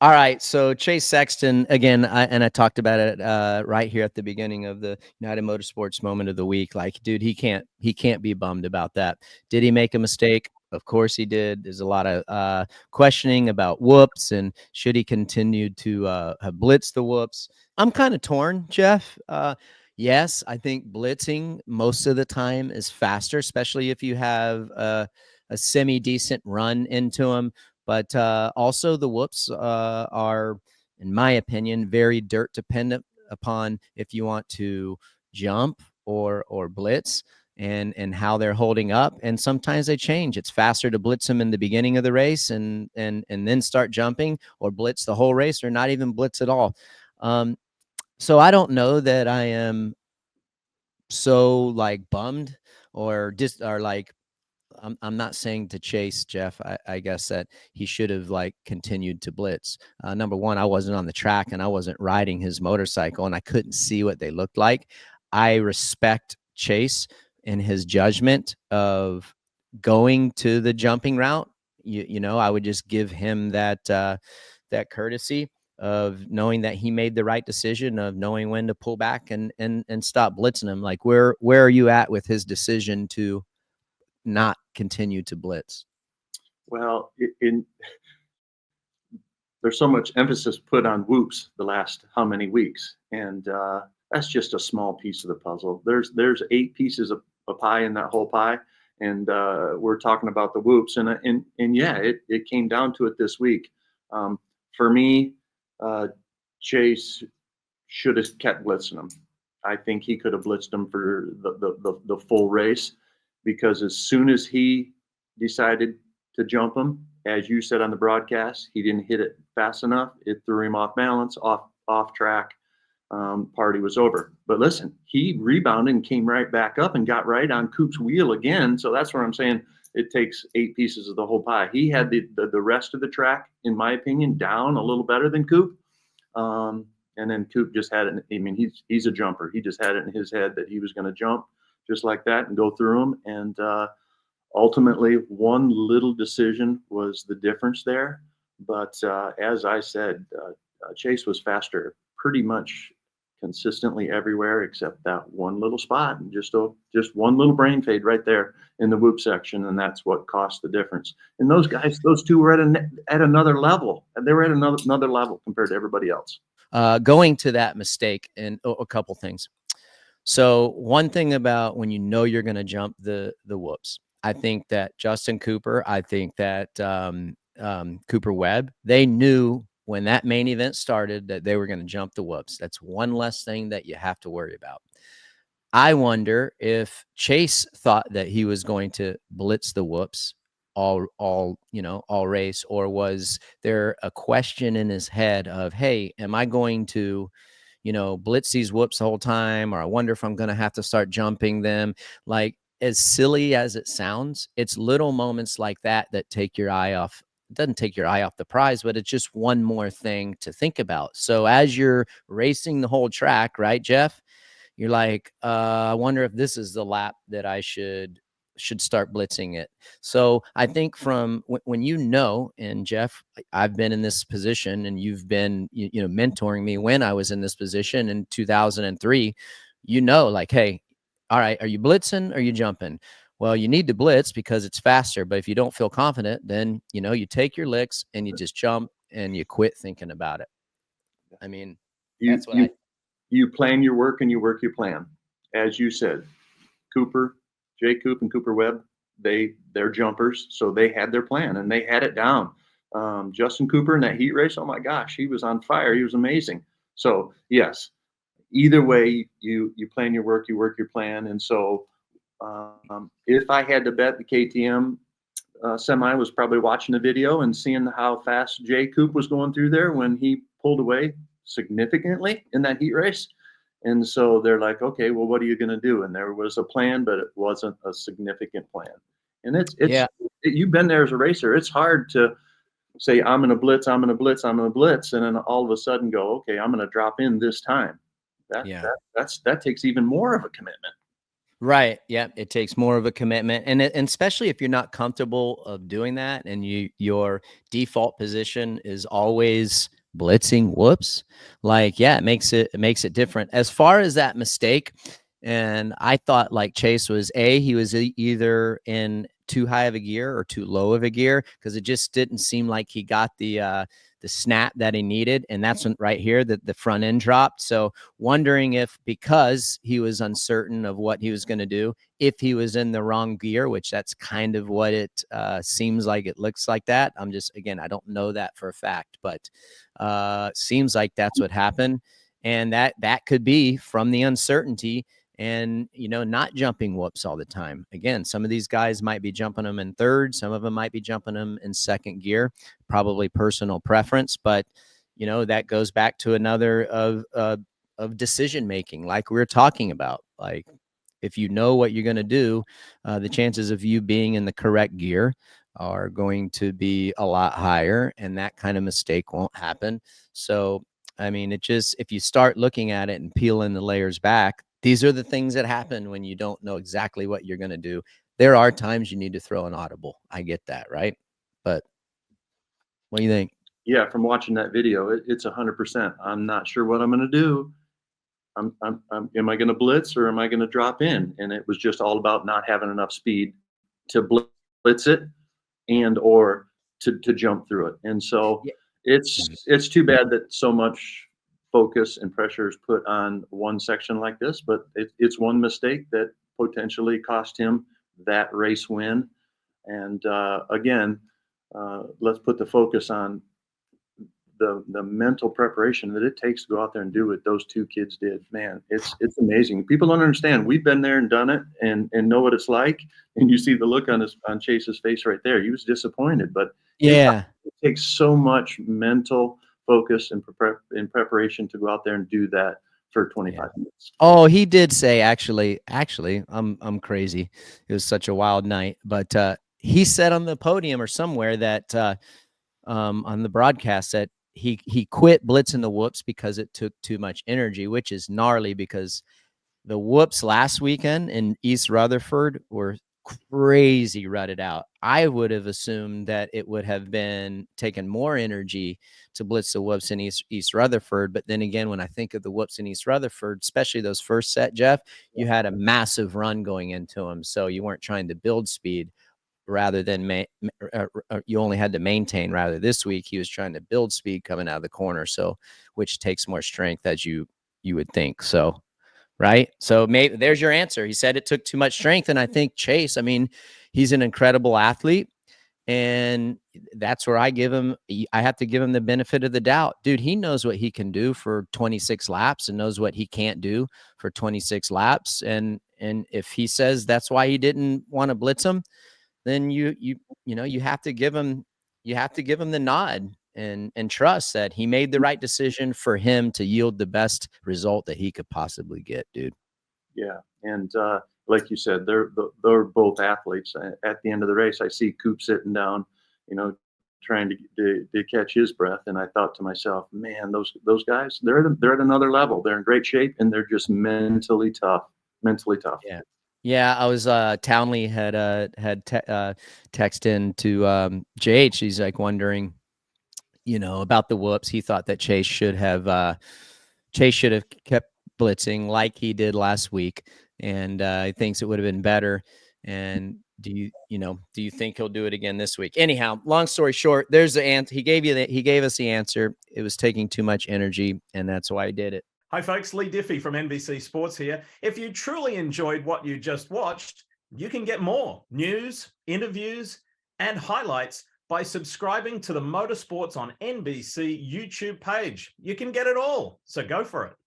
All right, so Chase Sexton again, I talked about it right here at the beginning of the United Motorsports moment of the week. Like, dude, he can't be bummed about that. Did he make a mistake? Of course he did. There's a lot of questioning about whoops and should he continue to have blitz the whoops. I'm kind of torn, Jeff. Yes, I think blitzing most of the time is faster, especially if you have a semi decent run into him. But also the whoops are, in my opinion, very dirt dependent upon if you want to jump or blitz and how they're holding up. And sometimes they change. It's faster to blitz them in the beginning of the race and then start jumping, or blitz the whole race, or not even blitz at all. So I don't know that I am so like bummed or just or like I'm not saying to Chase, Jeff, I guess that he should have like continued to blitz. Number one, I wasn't on the track and I wasn't riding his motorcycle and I couldn't see what they looked like. I respect Chase in his judgment of going to the jumping route. You know, I would just give him that that courtesy of knowing that he made the right decision, of knowing when to pull back and stop blitzing him. Like, where are you at with his decision to not continue to blitz? Well, there's so much emphasis put on whoops the last how many weeks, and that's just a small piece of the puzzle. There's 8 pieces of pie in that whole pie, and we're talking about the whoops, and yeah, it came down to it this week. For me, Chase should have kept blitzing him. I think he could have blitzed him for the full race, because as soon as he decided to jump him, as you said on the broadcast, he didn't hit it fast enough. It threw him off balance, off track. Party was over. But listen, he rebounded and came right back up and got right on Coop's wheel again. So that's what I'm saying. It takes 8 pieces of the whole pie. He had the rest of the track, in my opinion, down a little better than Coop. And then Coop just had it. I mean, he's a jumper. He just had it in his head that he was going to jump just like that and go through them. And ultimately, one little decision was the difference there. But as I said, Chase was faster pretty much consistently everywhere except that one little spot, and just one little brain fade right there in the whoop section, and that's what cost the difference. And those guys, those two were at another level, and they were at another level compared to everybody else. Going to that mistake, and a couple things. So one thing about when you know you're going to jump the whoops, I think that Justin Cooper, I think that Cooper Webb, they knew when that main event started that they were going to jump the whoops. That's one less thing that you have to worry about. I wonder if Chase thought that he was going to blitz the whoops all race, or was there a question in his head of, hey, am I going to blitz these whoops the whole time? Or I wonder if I'm going to have to start jumping them. Like, as silly as it sounds, it's little moments like that that take your eye off. It doesn't take your eye off the prize, but it's just one more thing to think about. So as you're racing the whole track, right, Jeff, you're like, I wonder if this is the lap that I should start blitzing it. So I think from when and Jeff, I've been in this position and you've been, mentoring me when I was in this position in 2003, like, hey, all right, are you blitzing? Or are you jumping? Well, you need to blitz because it's faster. But if you don't feel confident, then, you take your licks and you just jump and you quit thinking about it. I mean, that's what you plan your work and you work your plan. As you said, Jay Coop and Cooper Webb, they're jumpers, so they had their plan and they had it down. Justin Cooper in that heat race, oh my gosh, he was on fire. He was amazing. So yes, either way, you plan your work, you work your plan. And so if I had to bet, the KTM semi was probably watching the video and seeing how fast Jay Coop was going through there when he pulled away significantly in that heat race. And so they're like, okay, well, what are you going to do? And there was a plan, but it wasn't a significant plan. And you've been there as a racer. It's hard to say, I'm going to blitz, I'm going to blitz, I'm going to blitz. And then all of a sudden go, okay, I'm going to drop in this time. That takes even more of a commitment. Right. Yeah. It takes more of a commitment. And especially if you're not comfortable of doing that and your default position is always blitzing whoops, like, yeah, it makes it different. As far as that mistake, and I thought like Chase was he was either in too high of a gear or too low of a gear because it just didn't seem like he got the snap that he needed. And that's when right here that the front end dropped. So wondering if because he was uncertain of what he was going to do, if he was in the wrong gear, which that's kind of what it seems like. It looks like that. I'm just, again, I don't know that for a fact, but seems like that's what happened. And that could be from the uncertainty and, not jumping whoops all the time. Again, some of these guys might be jumping them in third. Some of them might be jumping them in second gear, probably personal preference, but that goes back to another of decision making, like we were talking about. Like if you know what you're going to do, the chances of you being in the correct gear are going to be a lot higher, and that kind of mistake won't happen. So, I mean, it just if you start looking at it and peeling the layers back, these are the things that happen when you don't know exactly what you're going to do. There are times you need to throw an audible. I get that, right? But what do you think? Yeah, from watching that video, it's 100%. I'm not sure what I'm going to do. Am I going to blitz or am I going to drop in? And it was just all about not having enough speed to blitz it and or to jump through it. And so Yeah. it's too bad that so much focus and pressure is put on one section like this, but it's one mistake that potentially cost him that race win. And again, let's put the focus on the mental preparation that it takes to go out there and do what those two kids did. Man, it's amazing. People don't understand. We've been there and done it and know what it's like. And you see the look on Chase's face right there. He was disappointed, but Yeah. it takes so much mental focus and preparation to go out there and do that for Yeah. 25 minutes. Oh, he did say actually, I'm crazy. It was such a wild night, but he said on the podium or somewhere that on the broadcast that he quit blitzing the whoops because it took too much energy, which is gnarly because the whoops last weekend in East Rutherford were crazy rutted out. I would have assumed that it would have been taken more energy to blitz the whoops in East Rutherford. But then again, when I think of the whoops in East Rutherford, especially those first set, Jeff, you had a massive run going into them. So you weren't trying to build speed rather than you only had to maintain. Rather this week, he was trying to build speed coming out of the corner. So which takes more strength as you would think. So right? So maybe there's your answer. He said it took too much strength. And I think Chase, I mean, he's an incredible athlete. And that's where I have to give him the benefit of the doubt. Dude, he knows what he can do for 26 laps and knows what he can't do for 26 laps. And if he says that's why he didn't want to blitz him, then you have to give him the nod and trust that he made the right decision for him to yield the best result that he could possibly get, dude. Yeah, and like you said, they're both athletes. At the end of the race, I see Coop sitting down, you know, trying to catch his breath, and I thought to myself, man, those guys, they're at another level. They're in great shape, and they're just mentally tough. Mentally tough. Yeah. Yeah, I was Townley had text in to JH. He's like wondering, about the whoops. He thought that Chase should have kept blitzing like he did last week, and he thinks it would have been better. And do you think he'll do it again this week? Anyhow, long story short, there's the answer. He gave us the answer. It was taking too much energy, and that's why I did it. Hi, folks. Lee Diffie from NBC Sports here. If you truly enjoyed what you just watched, you can get more news, interviews, and highlights by subscribing to the Motorsports on NBC YouTube page. You can get it all, so go for it.